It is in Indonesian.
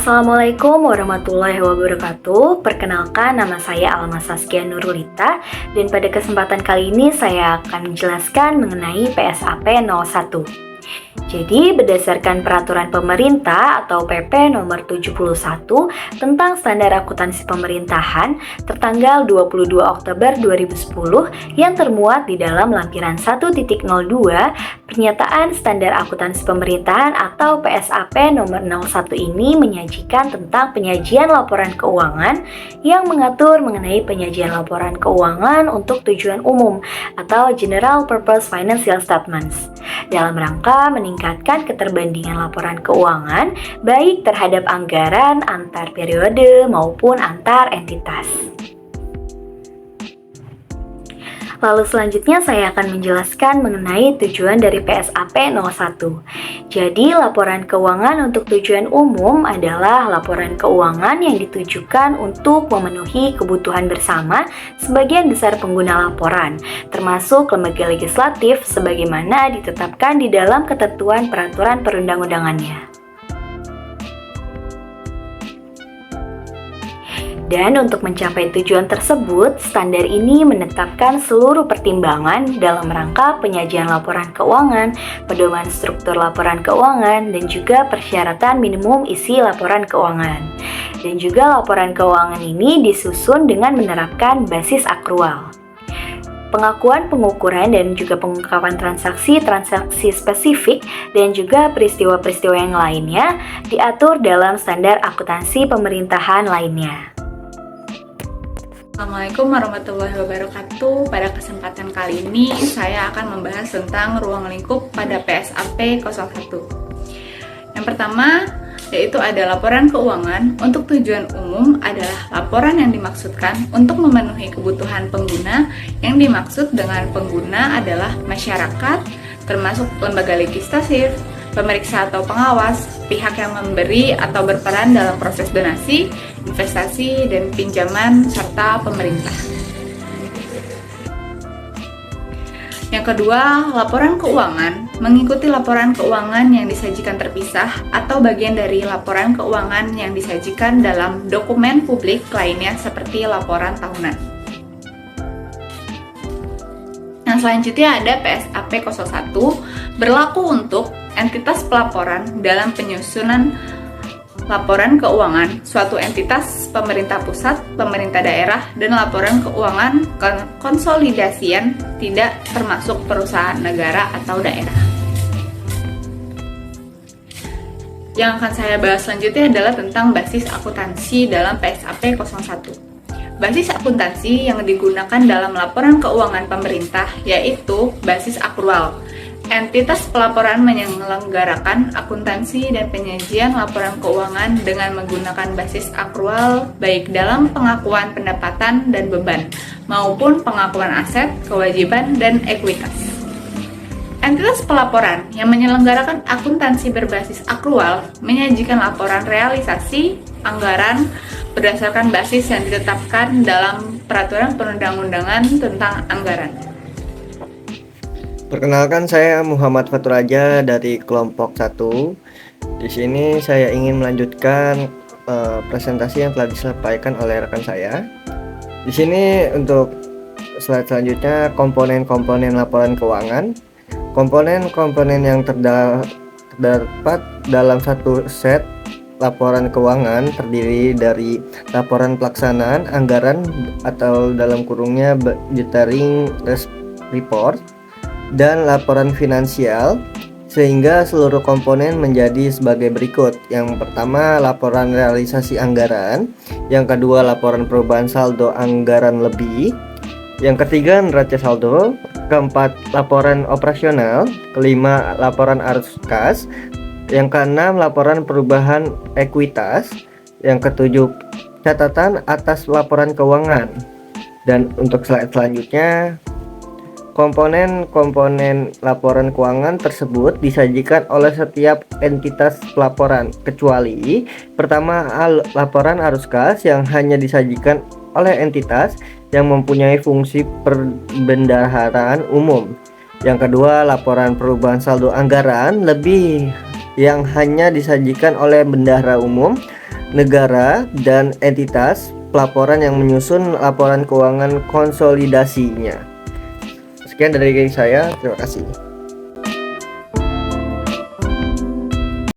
Assalamualaikum warahmatullahi wabarakatuh. Perkenalkan, nama saya Alma Saskia Nurulita, dan pada kesempatan kali ini saya akan menjelaskan mengenai PSAP 01. Jadi, berdasarkan peraturan pemerintah atau PP nomor 71 tentang standar akuntansi pemerintahan tertanggal 22 Oktober 2010 yang termuat di dalam lampiran 1.02 pernyataan standar akuntansi pemerintahan atau PSAP nomor 01 ini menyajikan tentang penyajian laporan keuangan yang mengatur mengenai penyajian laporan keuangan untuk tujuan umum atau General Purpose Financial Statements dalam rangka meningkatkan keterbandingan laporan keuangan baik terhadap anggaran antar periode maupun antar entitas. Lalu selanjutnya saya akan menjelaskan mengenai tujuan dari PSAP 01. Jadi, laporan keuangan untuk tujuan umum adalah laporan keuangan yang ditujukan untuk memenuhi kebutuhan bersama sebagian besar pengguna laporan, termasuk lembaga legislatif sebagaimana ditetapkan di dalam ketentuan peraturan perundang-undangannya. Dan untuk mencapai tujuan tersebut, standar ini menetapkan seluruh pertimbangan dalam rangka penyajian laporan keuangan, pedoman struktur laporan keuangan, dan juga persyaratan minimum isi laporan keuangan. Dan juga laporan keuangan ini disusun dengan menerapkan basis akrual. Pengakuan, pengukuran, dan juga pengungkapan transaksi spesifik, dan juga peristiwa-peristiwa yang lainnya diatur dalam standar akuntansi pemerintahan lainnya. Assalamualaikum warahmatullahi wabarakatuh. Pada kesempatan kali ini saya akan membahas tentang ruang lingkup pada PSAP 01. Yang pertama yaitu ada laporan keuangan untuk tujuan umum adalah laporan yang dimaksudkan untuk memenuhi kebutuhan pengguna. Yang dimaksud dengan pengguna adalah masyarakat, termasuk lembaga legislatif, pemeriksa atau pengawas, pihak yang memberi atau berperan dalam proses donasi, investasi, dan pinjaman, serta pemerintah. Yang kedua, laporan keuangan mengikuti laporan keuangan yang disajikan terpisah atau bagian dari laporan keuangan yang disajikan dalam dokumen publik lainnya seperti laporan tahunan. Nah, selanjutnya ada PSAP 01 berlaku untuk entitas pelaporan dalam penyusunan laporan keuangan suatu entitas pemerintah pusat, pemerintah daerah, dan laporan keuangan konsolidasian tidak termasuk perusahaan negara atau daerah. Yang akan saya bahas selanjutnya adalah tentang basis akuntansi dalam PSAP 01. Basis akuntansi yang digunakan dalam laporan keuangan pemerintah yaitu basis akrual. Entitas pelaporan menyelenggarakan akuntansi dan penyajian laporan keuangan dengan menggunakan basis akrual baik dalam pengakuan pendapatan dan beban maupun pengakuan aset, kewajiban, dan ekuitas. Entitas pelaporan yang menyelenggarakan akuntansi berbasis akrual menyajikan laporan realisasi anggaran berdasarkan basis yang ditetapkan dalam peraturan perundang-undangan tentang anggaran. Perkenalkan, saya Muhammad Fatur Raja dari kelompok 1. Di sini saya ingin melanjutkan presentasi yang telah disampaikan oleh rekan saya. Di sini untuk slide selanjutnya komponen-komponen laporan keuangan. Komponen-komponen yang terdapat dalam satu set laporan keuangan terdiri dari laporan pelaksanaan anggaran atau dalam kurungnya budgeting report dan laporan finansial, sehingga seluruh komponen menjadi sebagai berikut. Yang pertama, laporan realisasi anggaran. Yang kedua, laporan perubahan saldo anggaran lebih. Yang ketiga, neraca saldo. Keempat, laporan operasional. Kelima, laporan arus kas. Yang keenam, laporan perubahan ekuitas. Yang ketujuh, catatan atas laporan keuangan. Dan untuk slide selanjutnya, komponen-komponen laporan keuangan tersebut disajikan oleh setiap entitas pelaporan, kecuali pertama, laporan arus kas yang hanya disajikan oleh entitas yang mempunyai fungsi perbendaharaan umum. Yang kedua, laporan perubahan saldo anggaran lebih yang hanya disajikan oleh bendahara umum, negara, dan entitas pelaporan yang menyusun laporan keuangan konsolidasinya. Sekian dari saya, terima kasih.